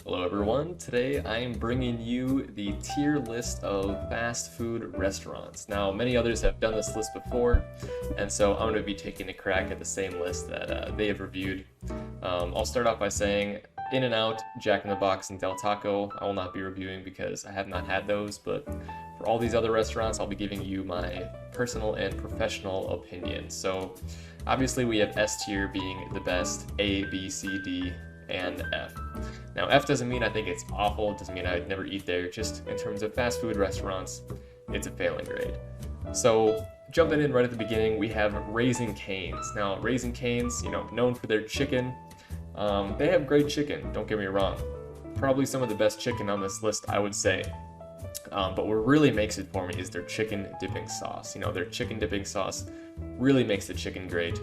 Hello everyone, today I am bringing you the tier list of fast food restaurants. Now, many others have done this list before, and so I'm going to be taking a crack at the same list that they have reviewed. I'll start off by saying In-N-Out, Jack in the Box, and Del Taco I will not be reviewing because I have not had those, but for all these other restaurants I'll be giving you my personal and professional opinion. So obviously we have S tier being the best, A, B, C, D, and F. Now, F doesn't mean I think it's awful, it doesn't mean I'd never eat there, just in terms of fast food restaurants, it's a failing grade. So, jumping in right at the beginning, we have Raising Cane's. Now, Raising Cane's, known for their chicken. They have great chicken, don't get me wrong. Probably some of the best chicken on this list, I would say. But what really makes it for me is their chicken dipping sauce. Their chicken dipping sauce really makes the chicken great.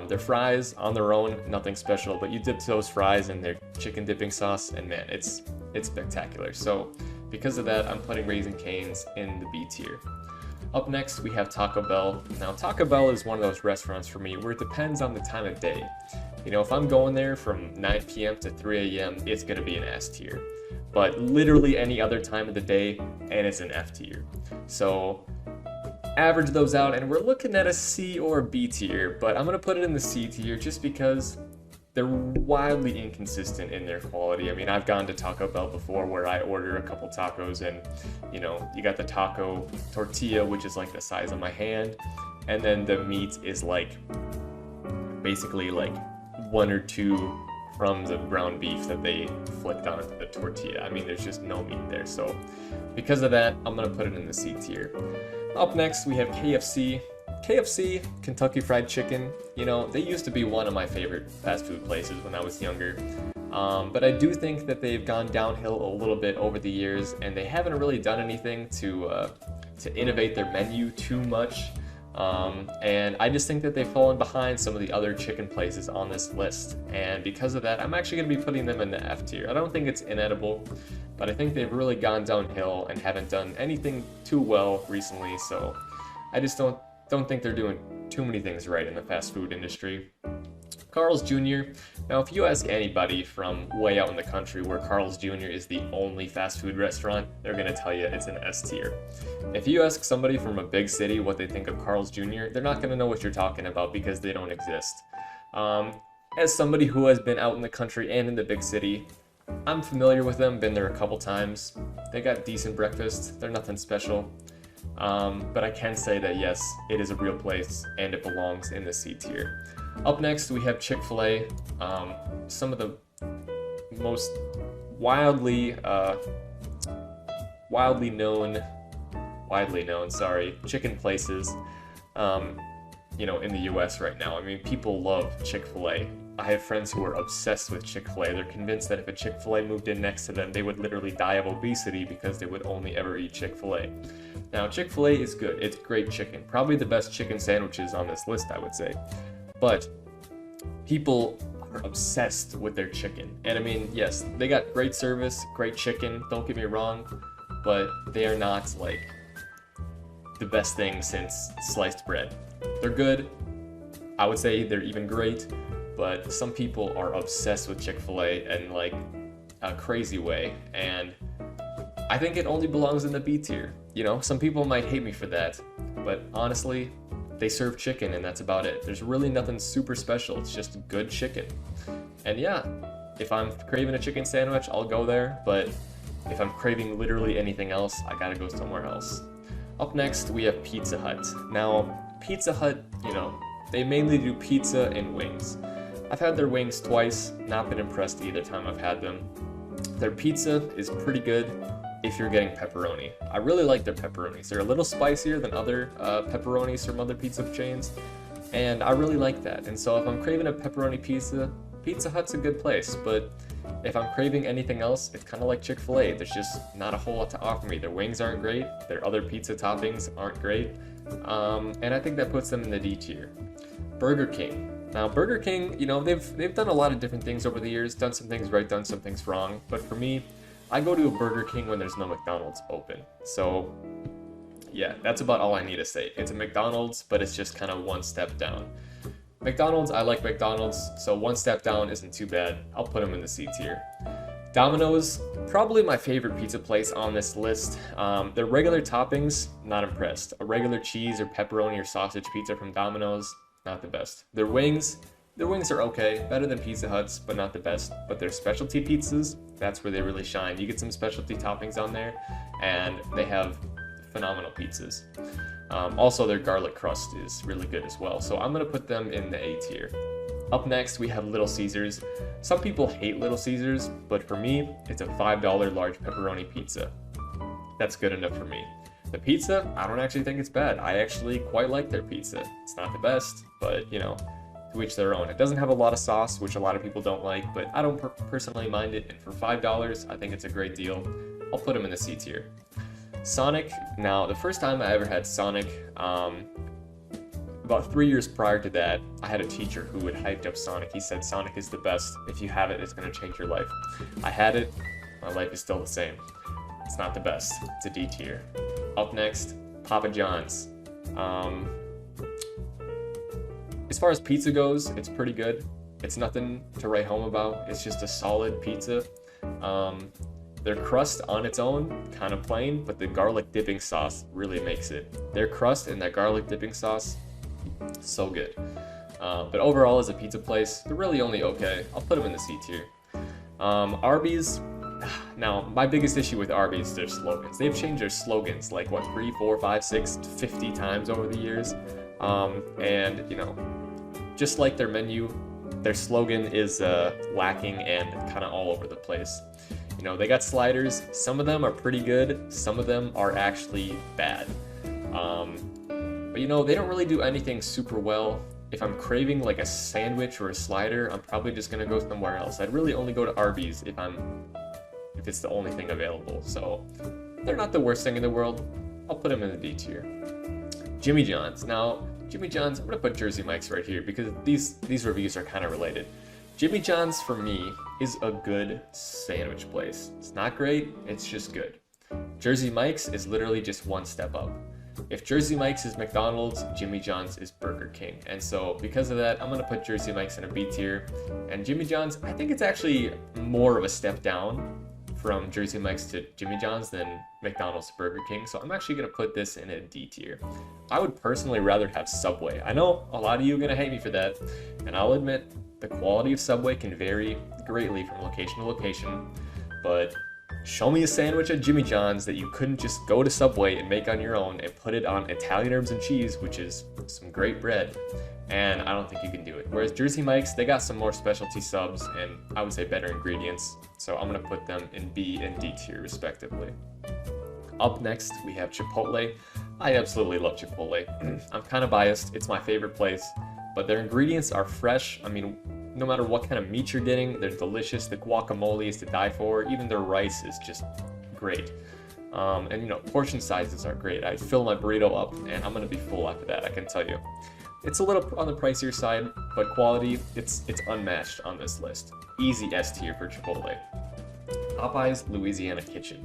Their fries on their own, nothing special, but you dip those fries in their chicken dipping sauce, and man, it's spectacular. So because of that, I'm putting Raising Cane's in the B tier. Up next, we have Taco Bell. Now, Taco Bell is one of those restaurants for me where it depends on the time of day. If I'm going there from 9 p.m. to 3 a.m., it's going to be an S tier. But literally any other time of the day, and it's an F tier. So average those out, and we're looking at a C or a B tier, but I'm going to put it in the C tier just because they're wildly inconsistent in their quality. I mean, I've gone to Taco Bell before where I order a couple tacos and, you got the taco tortilla, which is like the size of my hand, and then the meat is basically like 1 or 2 crumbs of ground beef that they flicked onto the tortilla. I mean, there's just no meat there. So because of that, I'm going to put it in the C tier. Up next, we have KFC. KFC, Kentucky Fried Chicken, they used to be one of my favorite fast food places when I was younger. But I do think that they've gone downhill a little bit over the years, and they haven't really done anything to innovate their menu too much. And I just think that they've fallen behind some of the other chicken places on this list. And because of that, I'm actually going to be putting them in the F tier. I don't think it's inedible, but I think they've really gone downhill and haven't done anything too well recently. So I just don't think they're doing too many things right in the fast food industry. Carl's Jr. Now, if you ask anybody from way out in the country where Carl's Jr. is the only fast food restaurant, they're going to tell you it's an S tier. If you ask somebody from a big city what they think of Carl's Jr., they're not going to know what you're talking about because they don't exist. As somebody who has been out in the country and in the big city, I'm familiar with them, been there a couple times. They got decent breakfast, they're nothing special. But I can say that yes, it is a real place and it belongs in the C tier. Up next, we have Chick-fil-A. Some of the most widely known chicken places, in the U.S. right now. I mean, people love Chick-fil-A. I have friends who are obsessed with Chick-fil-A. They're convinced that if a Chick-fil-A moved in next to them, they would literally die of obesity because they would only ever eat Chick-fil-A. Now, Chick-fil-A is good. It's great chicken. Probably the best chicken sandwiches on this list, I would say. But people are obsessed with their chicken. And I mean, yes, they got great service, great chicken, don't get me wrong, but they are not like the best thing since sliced bread. They're good. I would say they're even great, but some people are obsessed with Chick-fil-A in like a crazy way, and I think it only belongs in the B tier. Some people might hate me for that, but honestly, they serve chicken and that's about it. There's really nothing super special, it's just good chicken. And yeah, if I'm craving a chicken sandwich, I'll go there, but if I'm craving literally anything else, I gotta go somewhere else. Up next, we have Pizza Hut. Now, Pizza Hut, they mainly do pizza and wings. I've had their wings twice, not been impressed either time I've had them. Their pizza is pretty good if you're getting pepperoni. I really like their pepperonis. They're a little spicier than other pepperonis from other pizza chains, and I really like that. And so if I'm craving a pepperoni pizza, Pizza Hut's a good place, but if I'm craving anything else, it's kind of like Chick-fil-A. There's just not a whole lot to offer me. Their wings aren't great, their other pizza toppings aren't great, and I think that puts them in the D tier. Burger King. Now, Burger King, they've done a lot of different things over the years, done some things right, done some things wrong, but for me, I go to a Burger King when there's no McDonald's open. So yeah, that's about all I need to say. It's a McDonald's, but it's just kind of one step down. McDonald's, I like McDonald's, so one step down isn't too bad. I'll put them in the C tier. Domino's, probably my favorite pizza place on this list. Their regular toppings, not impressed. A regular cheese or pepperoni or sausage pizza from Domino's, not the best. Their wings are okay, better than Pizza Hut's, but not the best. But their specialty pizzas, that's where they really shine. You get some specialty toppings on there, and they have phenomenal pizzas. Also, their garlic crust is really good as well. So I'm gonna put them in the A tier. Up next, we have Little Caesars. Some people hate Little Caesars, but for me, it's a $5 large pepperoni pizza. That's good enough for me. The pizza, I don't actually think it's bad. I actually quite like their pizza. It's not the best, but you know, to each their own. It doesn't have a lot of sauce, which a lot of people don't like, but I don't personally mind it. And for $5, I think it's a great deal. I'll put them in the C tier. Sonic, now the first time I ever had Sonic, about 3 years prior to that, I had a teacher who would hyped up Sonic. He said Sonic is the best. If you have it, it's going to change your life. I had it. My life is still the same. It's not the best. It's a D tier. Up next, Papa John's. As far as pizza goes, it's pretty good. It's nothing to write home about. It's just a solid pizza. Their crust on its own, kind of plain, but the garlic dipping sauce really makes it. Their crust and that garlic dipping sauce, so good. But overall, as a pizza place, they're really only okay. I'll put them in the C tier. Arby's. Now, my biggest issue with Arby's is their slogans. They've changed their slogans like, what, 3, 4, 5, 6, 50 times over the years. And, you know, just like their menu, their slogan is lacking and kind of all over the place. You know, they got sliders. Some of them are pretty good. Some of them are actually bad. But you know, they don't really do anything super well. If I'm craving like a sandwich or a slider, I'm probably just gonna go somewhere else. I'd really only go to Arby's if it's the only thing available. So they're not the worst thing in the world. I'll put them in the D tier. Jimmy John's. Now, Jimmy John's, I'm gonna put Jersey Mike's right here because these reviews are kind of related. Jimmy John's for me is a good sandwich place. It's not great, it's just good. Jersey Mike's is literally just one step up. If Jersey Mike's is McDonald's, Jimmy John's is Burger King. And so because of that, I'm gonna put Jersey Mike's in a B tier. And Jimmy John's, I think it's actually more of a step down from Jersey Mike's to Jimmy John's than McDonald's to Burger King. So I'm actually gonna put this in a D tier. I would personally rather have Subway. I know a lot of you are gonna hate me for that, and I'll admit the quality of Subway can vary greatly from location to location, but show me a sandwich at Jimmy John's that you couldn't just go to Subway and make on your own and put it on Italian herbs and cheese, which is some great bread, and I don't think you can do it. Whereas Jersey Mike's, they got some more specialty subs and I would say better ingredients, so I'm gonna put them in B and D tier respectively. Up next, we have Chipotle. I absolutely love Chipotle. I'm kind of biased, it's my favorite place, but their ingredients are fresh. I mean, no matter what kind of meat you're getting, they're delicious. The guacamole is to die for. Even their rice is just great. And you know, portion sizes are great. I fill my burrito up and I'm gonna be full after that, I can tell you. It's a little on the pricier side, but quality, it's unmatched on this list. Easy S tier for Chipotle. Popeyes Louisiana Kitchen.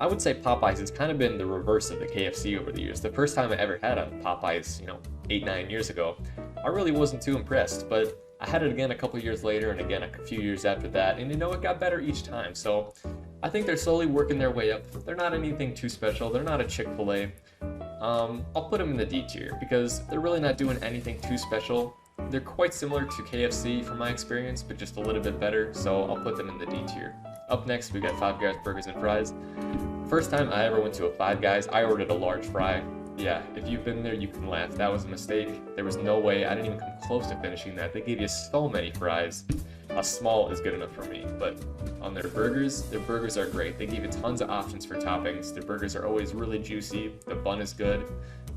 I would say Popeyes has kind of been the reverse of the KFC over the years. The first time I ever had a Popeyes, you know, 8-9 years ago, I really wasn't too impressed, but I had it again a couple years later and again a few years after that, and you know, it got better each time. So I think they're slowly working their way up. They're not anything too special. They're not a Chick-fil-A. I'll put them in the D tier because they're really not doing anything too special. They're quite similar to KFC from my experience, but just a little bit better, so I'll put them in the D tier. Up next, we got Five Guys Burgers and Fries. First time I ever went to a Five Guys, I ordered a large fry. Yeah, if you've been there, you can laugh. That was a mistake. There was no way. I didn't even come close to finishing that. They gave you so many fries. A small is good enough for me, but on their burgers are great. They give you tons of options for toppings. Their burgers are always really juicy. The bun is good.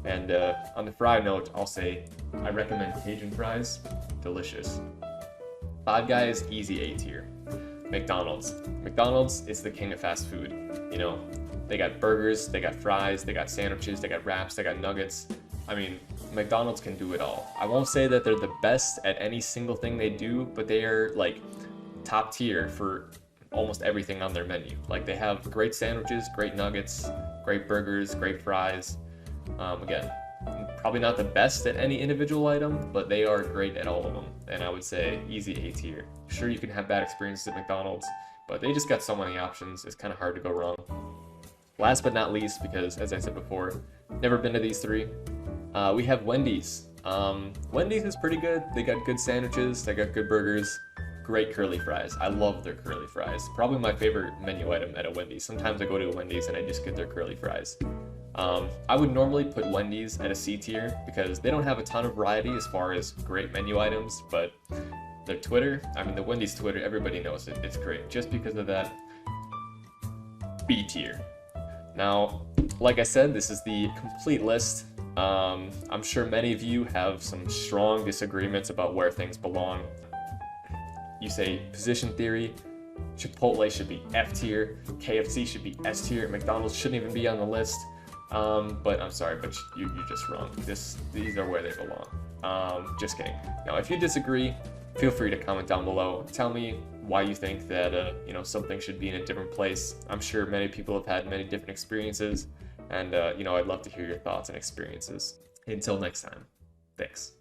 And on the fry note, I'll say I recommend Cajun fries. Delicious. Five Guys, easy A tier. McDonald's. McDonald's is the king of fast food. You know, they got burgers, they got fries, they got sandwiches, they got wraps, they got nuggets. I mean, McDonald's can do it all. I won't say that they're the best at any single thing they do, but they are like top tier for almost everything on their menu. Like they have great sandwiches, great nuggets, great burgers, great fries. Again, probably not the best at any individual item, but they are great at all of them. And I would say easy A tier. Sure, you can have bad experiences at McDonald's. but they just got so many options. It's kind of hard to go wrong. Last but not least, because as I said before, never been to these three, we have Wendy's. Wendy's is pretty good. They got good sandwiches, they got good burgers, great curly fries. I love their curly fries. Probably my favorite menu item at a Wendy's. Sometimes I go to a Wendy's and I just get their curly fries. I would normally put Wendy's at a C tier because they don't have a ton of variety as far as great menu items, but their Twitter, I mean the Wendy's Twitter, everybody knows it. It's great. Just because of that, B tier. Now, like I said, this is the complete list. I'm sure many of you have some strong disagreements about where things belong. You say position theory, Chipotle should be F tier, KFC should be S tier, McDonald's shouldn't even be on the list. But I'm sorry, but you're just wrong. These are where they belong. Just kidding. Now, if you disagree, feel free to comment down below. Tell me why you think that something should be in a different place. I'm sure many people have had many different experiences, and I'd love to hear your thoughts and experiences. Until next time, thanks.